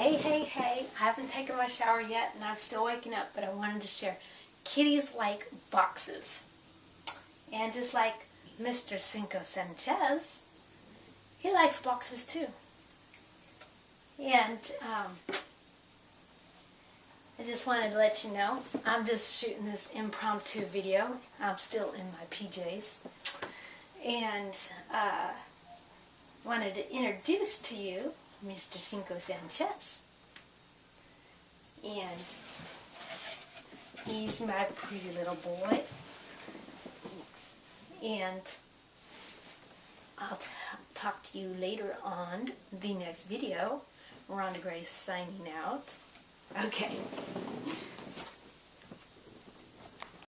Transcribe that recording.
Hey, I haven't taken my shower yet and I'm still waking up, but I wanted to share. Kitties like boxes. And just like Mr. Cinco Sanchez, he likes boxes too. And I just wanted to let you know, I'm just shooting this impromptu video. I'm still in my PJs. And wanted to introduce to you Mr. Cinco Sanchez. And he's my pretty little boy. And I'll talk to you later on the next video. Rhonda Grace signing out. Okay.